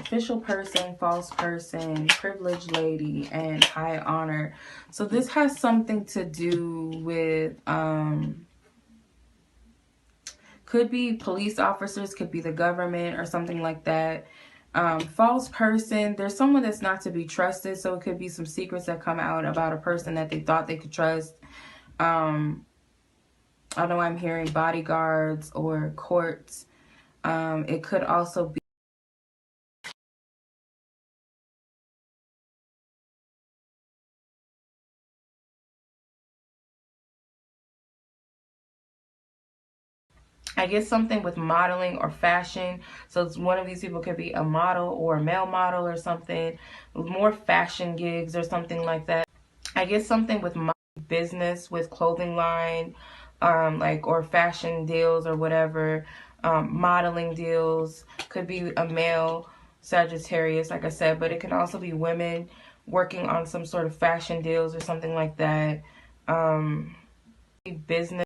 official person, false person, privileged lady, and high honor. So this has something to do with, could be police officers, could be the government or something like that. False person, there's someone that's not to be trusted. So it could be some secrets that come out about a person that they thought they could trust. I know I'm hearing bodyguards or courts. It could also be, I guess, something with modeling or fashion. So it's one of these people could be a model or a male model or something. More fashion gigs or something like that. I guess something with business, with clothing line, like, or fashion deals or whatever. Modeling deals. Could be a male Sagittarius, like I said, but it can also be women working on some sort of fashion deals or something like that. Business.